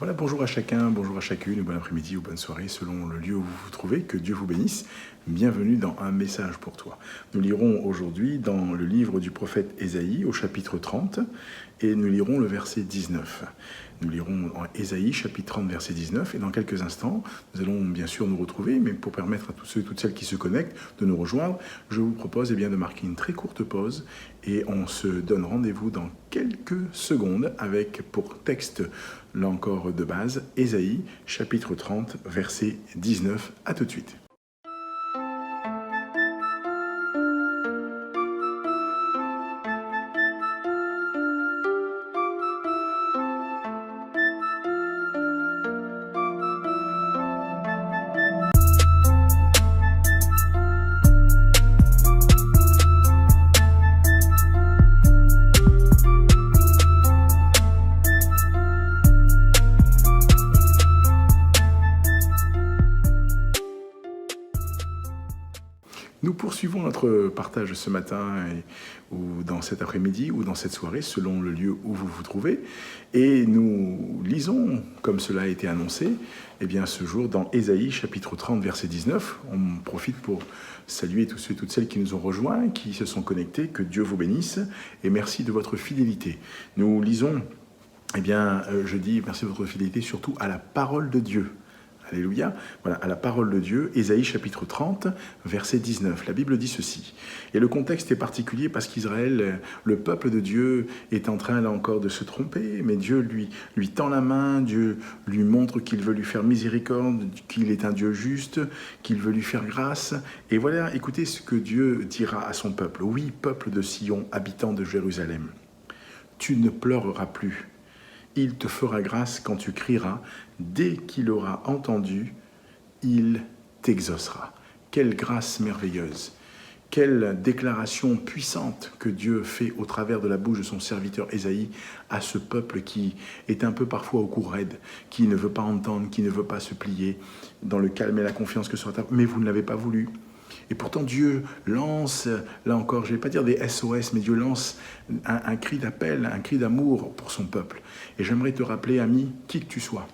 Voilà, bonjour à chacun, bonjour à chacune, bon après-midi ou bonne soirée selon le lieu où vous vous trouvez, que Dieu vous bénisse. Bienvenue dans Un message pour toi. Nous lirons aujourd'hui dans le livre du prophète Ésaïe au chapitre 30 et nous lirons le verset 19. Nous lirons en Ésaïe chapitre 30 verset 19 et dans quelques instants nous allons bien sûr nous retrouver, mais pour permettre à tous ceux et toutes celles qui se connectent de nous rejoindre, je vous propose de marquer une très courte pause et on se donne rendez-vous dans quelques secondes avec pour texte là encore de base, Ésaïe, chapitre 30, verset 19. À tout de suite. Nous poursuivons notre partage ce matin ou dans cet après-midi ou dans cette soirée, selon le lieu où vous vous trouvez. Et nous lisons, comme cela a été annoncé, ce jour dans Ésaïe chapitre 30, verset 19. On profite pour saluer tous ceux et toutes celles qui nous ont rejoints, qui se sont connectés. Que Dieu vous bénisse et merci de votre fidélité. Nous lisons, je dis merci de votre fidélité surtout à la parole de Dieu. Alléluia. Voilà, à la parole de Dieu, Ésaïe chapitre 30, verset 19. La Bible dit ceci. Et le contexte est particulier parce qu'Israël, le peuple de Dieu, est en train là encore de se tromper, mais Dieu lui tend la main, Dieu lui montre qu'il veut lui faire miséricorde, qu'il est un Dieu juste, qu'il veut lui faire grâce. Et voilà, écoutez ce que Dieu dira à son peuple. Oui, peuple de Sion, habitant de Jérusalem, tu ne pleureras plus. Il te fera grâce quand tu crieras. Dès qu'il aura entendu, il t'exaucera. Quelle grâce merveilleuse! Quelle déclaration puissante que Dieu fait au travers de la bouche de son serviteur Ésaïe à ce peuple qui est un peu parfois au cou raide, qui ne veut pas entendre, qui ne veut pas se plier dans le calme et la confiance que sera ta... Mais vous ne l'avez pas voulu. Et pourtant Dieu lance, là encore, je ne vais pas dire des SOS, mais Dieu lance un cri d'appel, un cri d'amour pour son peuple. Et j'aimerais te rappeler, ami, qui que tu sois,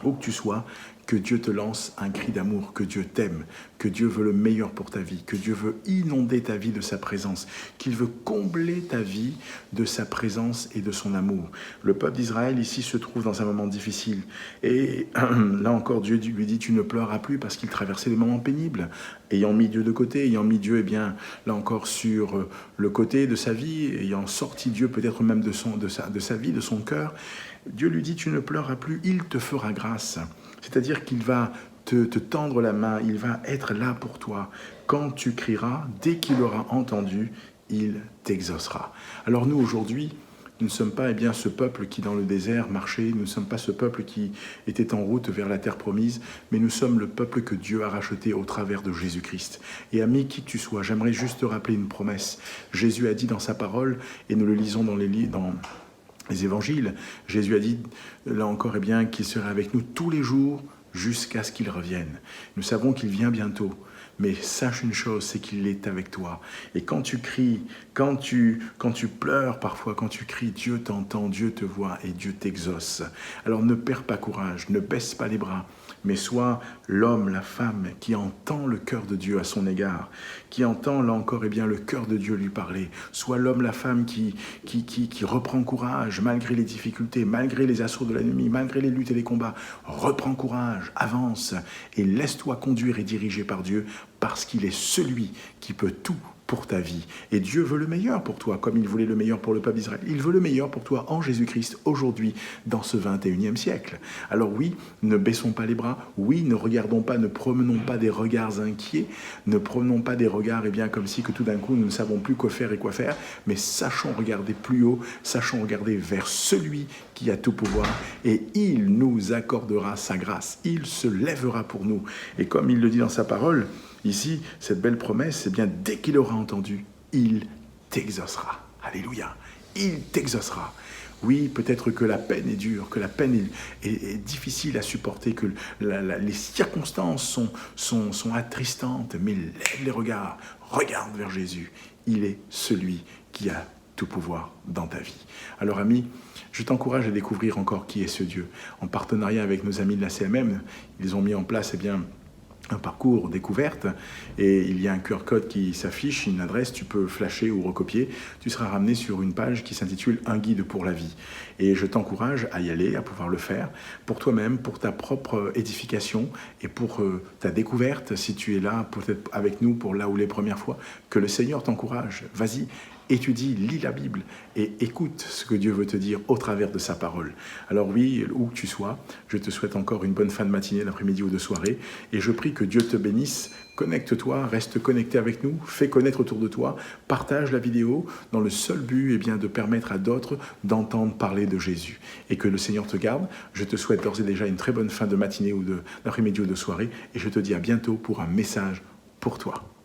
où que tu sois, que Dieu te lance un cri d'amour, que Dieu t'aime, que Dieu veut le meilleur pour ta vie, que Dieu veut inonder ta vie de sa présence, qu'il veut combler ta vie de sa présence et de son amour. Le peuple d'Israël ici se trouve dans un moment difficile. Et là encore, Dieu lui dit, tu ne pleureras plus parce qu'il traversait des moments pénibles. Ayant mis Dieu de côté, ayant mis Dieu, là encore, sur le côté de sa vie, ayant sorti Dieu peut-être même de sa vie, de son cœur, Dieu lui dit, tu ne pleureras plus, il te fera grâce. C'est-à-dire qu'il va te tendre la main, il va être là pour toi. Quand tu crieras, dès qu'il aura entendu, il t'exaucera. Alors nous, aujourd'hui, nous ne sommes pas ce peuple qui dans le désert marchait, nous ne sommes pas ce peuple qui était en route vers la terre promise, mais nous sommes le peuple que Dieu a racheté au travers de Jésus-Christ. Et ami, qui que tu sois, j'aimerais juste te rappeler une promesse. Jésus a dit dans sa parole, et nous le lisons dans les évangiles, Jésus a dit, là encore, qu'il serait avec nous tous les jours jusqu'à ce qu'il revienne. Nous savons qu'il vient bientôt, mais sache une chose, c'est qu'il est avec toi. Et quand tu cries, quand tu pleures parfois, quand tu cries, Dieu t'entend, Dieu te voit et Dieu t'exauce. Alors ne perds pas courage, ne baisse pas les bras, mais sois l'homme, la femme qui entend le cœur de Dieu à son égard, qui entend là encore le cœur de Dieu lui parler. Sois l'homme, la femme qui reprend courage malgré les difficultés, malgré les assauts de l'ennemi, malgré les luttes et les combats. Reprends courage, avance et laisse-toi conduire et diriger par Dieu parce qu'il est celui qui peut tout pour ta vie. Et Dieu veut le meilleur pour toi, comme il voulait le meilleur pour le peuple d'Israël. Il veut le meilleur pour toi en Jésus-Christ, aujourd'hui, dans ce 21e siècle. Alors oui, ne baissons pas les bras. Oui, ne regardons pas, ne promenons pas des regards inquiets. Ne promenons pas des regards, comme si que tout d'un coup, nous ne savons plus quoi faire et quoi faire. Mais sachons regarder plus haut, sachons regarder vers celui qui a tout pouvoir. Et il nous accordera sa grâce. Il se lèvera pour nous. Et comme il le dit dans sa parole, ici, cette belle promesse, dès qu'il aura entendu, il t'exaucera. Alléluia. Il t'exaucera. Oui, peut-être que la peine est dure, que la peine est difficile à supporter, que les circonstances sont attristantes, mais lève les regards, regarde vers Jésus. Il est celui qui a tout pouvoir dans ta vie. Alors ami, je t'encourage à découvrir encore qui est ce Dieu. En partenariat avec nos amis de la CMM, ils ont mis en place un parcours découverte et il y a un QR code qui s'affiche, une adresse, tu peux flasher ou recopier, tu seras ramené sur une page qui s'intitule Un guide pour la vie. Et je t'encourage à y aller, à pouvoir le faire pour toi-même, pour ta propre édification et pour ta découverte. Si tu es là, peut-être avec nous pour là ou les premières fois, que le Seigneur t'encourage. Vas-y, étudie, lis la Bible et écoute ce que Dieu veut te dire au travers de sa parole. Alors oui, où que tu sois, je te souhaite encore une bonne fin de matinée, d'après-midi ou de soirée et je prie que Dieu te bénisse. Connecte-toi, reste connecté avec nous, fais connaître autour de toi, partage la vidéo dans le seul but de permettre à d'autres d'entendre parler de Jésus. Et que le Seigneur te garde. Je te souhaite d'ores et déjà une très bonne fin de matinée ou d'après-midi ou de soirée et je te dis à bientôt pour un message pour toi.